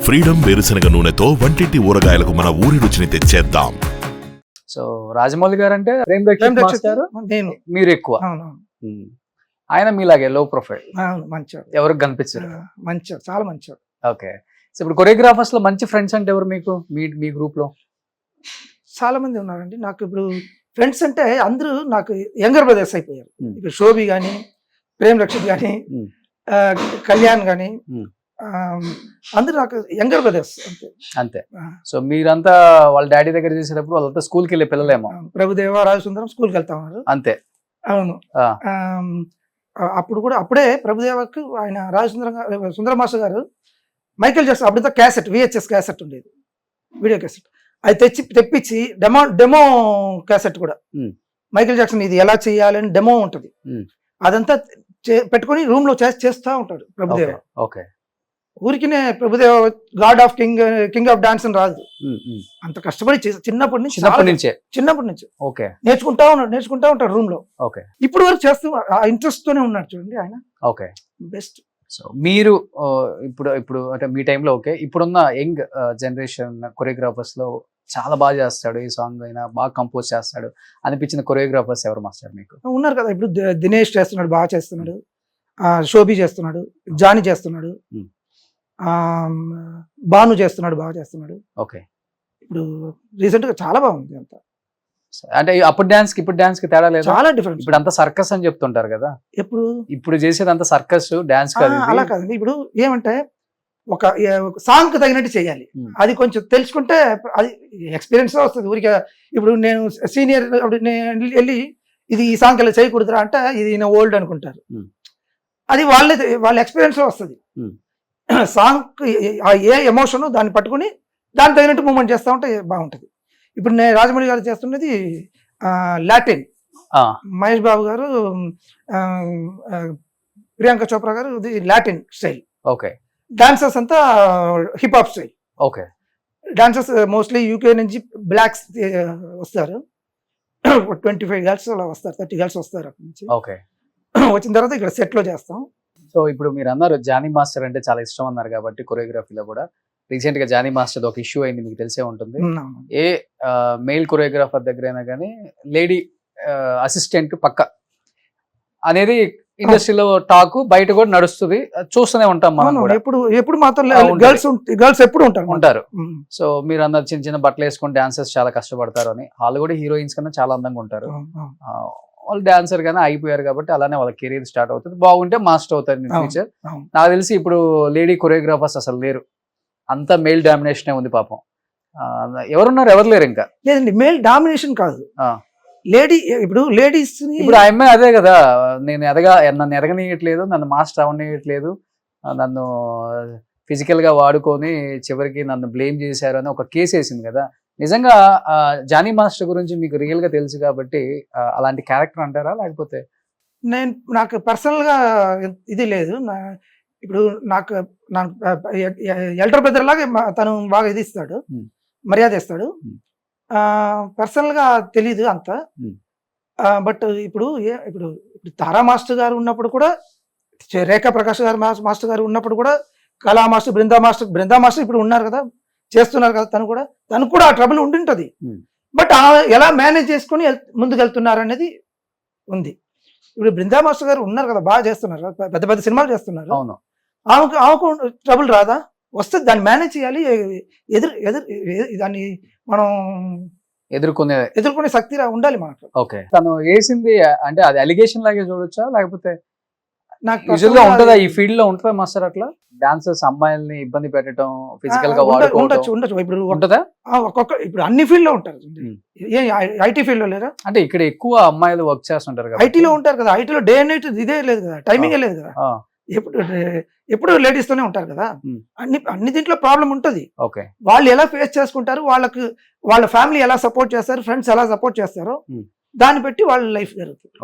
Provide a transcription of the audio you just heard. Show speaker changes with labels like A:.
A: Freedom వేరుశనగ నూనెతో వంటింటి ఊరగాయలకు మన ఊరి రుచిని తెచ్చేద్దాం.
B: సో రాజమౌళి గారు అంటే ప్రేమ్ రక్షిత్ మాస్టర్,
C: నేను
B: మీరు ఎక్కువ. ఆయన మీలాగే లో ప్రొఫైల్,
C: మంచివాడు,
B: ఎవరికి కనిపించారు,
C: మంచివాడు, చాలా మంచివాడు.
B: ఓకే. సో ఇప్పుడు కొరియోగ్రాఫర్స్ లో మంచి ఫ్రెండ్స్ అంటే ఎవరు మీకు, మీ గ్రూప్ లో?
C: చాలా మంది ఉన్నారండి నాకు. ఇప్పుడు ఫ్రెండ్స్ అంటే అందరూ నాకు యంగర్ బ్రదర్స్ అయిపోయారు. ఇప్పుడు శోభి కానీ, ప్రేమ్ రక్షిత్ కానీ, కళ్యాణ్ కానీ, అందరూ నాకు యంగర్ బ్రదర్స్ అంతే.
B: అంతే. సో మీరంతా వాళ్ళ డాడీ దగ్గర చేసేటప్పుడు వాళ్ళంతా స్కూల్కి వెళ్ళే పిల్లలేమో.
C: ప్రభుదేవ, రాజసుందరం స్కూల్కి వెళ్తా ఉన్నారు.
B: అంతే.
C: అవును. అప్పుడు కూడా అప్పుడే ప్రభుదేవకు ఆయన సుందర మాస్టర్ గారు మైకేల్ జాక్సన్ అప్పుడంతా క్యాసెట్, VHS క్యాసెట్ ఉండేది, వీడియో క్యాసెట్, అది తెప్పించి డెమో క్యాసెట్ కూడా మైకేల్ జాక్సన్ ఇది ఎలా చేయాలని డెమో ఉంటుంది, అదంతా పెట్టుకొని రూమ్ లో చేస్తూ ఉంటాడు ప్రభుదేవ.
B: ఓకే.
C: ఊరికినే Prabhudeva God of king of dance అని రాదు, అంత కష్టపడి చిన్నప్పటి నుంచి
B: ఓకే
C: నేర్చుకుంటా ఉంటాడు రూమ్ లో.
B: ఓకే.
C: ఇప్పుడు వరకు చేస్తూ ఆ ఇంట్రెస్ట్ తోనే ఉన్నాడు చూడండి ఆయన.
B: Okay,
C: best.
B: సో మీరు ఇప్పుడు అంటే మీ టైంలో ఓకే, ఇప్పుడున్న యంగ్ జనరేషన్ కొరియోగ్రాఫర్స్ లో చాలా బాగా చేస్తాడు, ఈ సాంగ్ అయినా బాగా కంపోజ్ చేస్తాడు అనిపించిన కొరియోగ్రాఫర్స్ ఎవరు మాస్టర్ మీకు?
C: ఉన్నారు కదా, ఇప్పుడు దినేష్ చేస్తున్నాడు, బాగా చేస్తున్నాడు, శోభి చేస్తున్నాడు, జానీ చేస్తున్నాడు, భాను చేస్తున్నాడు, బాగా చేస్తున్నాడు.
B: ఓకే.
C: ఇప్పుడు రీసెంట్ గా చాలా బాగుంది అంతా.
B: అంటే అప్పుడు డాన్స్ కి ఇప్పుడు డాన్స్ కి తేడా లేదు,
C: చాలా డిఫరెంట్.
B: ఇప్పుడు అంతా సర్కస్ అని చెప్తుంటారు కదా, ఇప్పుడు చేసేది అంతా సర్కస్ డాన్స్ కాదు.
C: అలా కాదండి, ఇప్పుడు ఏమంటే ఒక సాంగ్ కి తగినట్టు చేయాలి, అది కొంచెం తెలుసుకుంటే అది ఎక్స్పీరియన్స్ వస్తుంది. ఊరికే ఇప్పుడు నేను సీనియర్ వెళ్ళి ఇది ఈ సాంగ్ ఇలా చేయకూడదురా అంటే ఇది నేను ఓల్డ్ అనుకుంటారు, అది వాళ్ళ ఎక్స్పీరియన్స్ లో వస్తుంది. సాంగ్ ఏ ఎమోషన్ దాన్ని పట్టుకుని దాన్ని తగినట్టు మూమెంట్ చేస్తూ ఉంటే బాగుంటుంది. ఇప్పుడు నేను రాజమౌళి గారు చేస్తున్నది లాటిన్, మహేష్ బాబు గారు, ప్రియాంక చోప్రా గారు లాటిన్ స్టైల్.
B: ఓకే.
C: డాన్సర్స్ అంతా hip hop style.
B: Okay.
C: Dancers mostly UK నుంచి బ్లాక్స్ వస్తారు, 25 గర్ల్స్ అలా వస్తారు, 30 గర్ల్స్ వస్తారు అక్కడి నుంచి.
B: ఓకే.
C: వచ్చిన తర్వాత ఇక్కడ సెట్ లో చేస్తాం.
B: సో ఇప్పుడు మీరు అన్నారు జానీ మాస్టర్ అంటే చాలా ఇష్టం అన్నారు కాబట్టి కొరియోగ్రఫీలో కూడా రీసెంట్ గా జానీ మాస్టర్ ఒక ఇష్యూ అయింది, మీకు తెలిసే ఉంటుంది. ఏ మెయిల్ కొరియోగ్రాఫర్ దగ్గర అయినా కానీ లేడీ అసిస్టెంట్ పక్క అనేది ఇండస్ట్రీలో టాక్ బయట కూడా నడుస్తుంది, చూస్తూనే ఉంటాం మనం.
C: ఎప్పుడు మాత్రం గర్ల్స్ ఎప్పుడు ఉంటారు.
B: సో మీరు అన్నారు చిన్న చిన్న బట్టలు వేసుకుని డాన్సర్స్ చాలా కష్టపడతారు అని, వాళ్ళు కూడా హీరోయిన్స్ కన్నా చాలా అందంగా ఉంటారు. వాళ్ళు డాన్సర్ గానే అయిపోయారు కాబట్టి అలానే వాళ్ళ కెరీర్ స్టార్ట్ అవుతుంది, బాగుంటే మాస్టర్ అవుతారు ఇన్ ఫ్యూచర్. నాకు తెలిసి ఇప్పుడు లేడీ కొరియోగ్రాఫర్స్ అసలు లేరు, అంతా మెయిల్ డామినేషన్ ఉంది పాపం. ఎవరున్నారు, ఎవరు లేరు ఇంకా.
C: లేదండి, మెయిల్ డామినేషన్ కాదు, లేడీ. ఇప్పుడు లేడీస్
B: ఇప్పుడు ఆ అమ్మాయి అదే కదా, నన్ను ఎదగనీయట్లేదు, నన్ను మాస్టర్ అవనీయట్లేదు, నన్ను ఫిజికల్ గా వాడుకొని చివరికి నన్ను బ్లేమ్ చేశారు అని ఒక కేసు వేసింది కదా. నిజంగా జానీ మాస్టర్ గురించి మీకు రియల్ గా తెలుసు కాబట్టి అలాంటి క్యారెక్టర్ అంటారా, లేకపోతే?
C: నాకు పర్సనల్ గా ఇది లేదు. ఇప్పుడు నాకు ఎల్డర్ బ్రదర్ లాగా తను బాగా ఇది ఇస్తాడు, మర్యాద ఇస్తాడు. పర్సనల్ గా తెలీదు అంత. బట్ ఇప్పుడు తారా మాస్టర్ గారు ఉన్నప్పుడు కూడా, రేఖా ప్రకాష్ గారు మాస్టర్ గారు ఉన్నప్పుడు కూడా, కళా మాస్టర్, బృందా మాస్టర్ ఇప్పుడు ఉన్నారు కదా, చేస్తున్నారు కదా, తను కూడా ఆ ట్రబుల్ ఉండింటది. బట్ ఎలా మేనేజ్ చేసుకుని ముందుకు వెళ్తున్నారు అనేది ఉంది. ఇప్పుడు బృందా మాస్టర్ గారు ఉన్నారు కదా, బాగా చేస్తున్నారు, పెద్ద పెద్ద సినిమాలు చేస్తున్నారు. ఆమెకు ట్రబుల్ రాదా? వస్తే దాన్ని మేనేజ్ చేయాలి, దాన్ని మనం ఎదుర్కొనే శక్తి ఉండాలి మనకు.
B: ఓకే. తను వేసింది అంటే అది అలిగేషన్ లాగే చూడొచ్చా, లేకపోతే యూజువల్ గా ఉంటుందా, ఈ ఫీల్డ్ లో ఉంటుందా మాస్టర్ అట్లా డాన్సర్స్ అమ్మాయిల్ని ఇబ్బంది పెట్టడం, ఫిజికల్ గా
C: ఉండొచ్చు. ఇప్పుడు ఉంటుందా? ఇప్పుడు అన్ని ఫీల్డ్ లో ఉంటారు, IT ఫీల్డ్ లో లేదా? అంటే
B: ఇక్కడ ఎక్కువ అమ్మాయిలు వర్క్ చేస్తుంటారు,
C: ఐటీలో ఉంటారు కదా, ఐటీలో డే అండ్ నైట్ ఇదే లేదు కదా, టైమింగే లేదు కదా, ఎప్పుడు లేడీస్ తోనే ఉంటారు కదా. అన్ని దీంట్లో ప్రాబ్లం ఉంటది. వాళ్ళు ఎలా ఫేస్ చేసుకుంటారు, వాళ్ళ ఫ్యామిలీ ఎలా సపోర్ట్ చేస్తారు, ఫ్రెండ్స్ ఎలా సపోర్ట్ చేస్తారో దాన్ని బట్టి వాళ్ళ లైఫ్ జరుగుతుంది.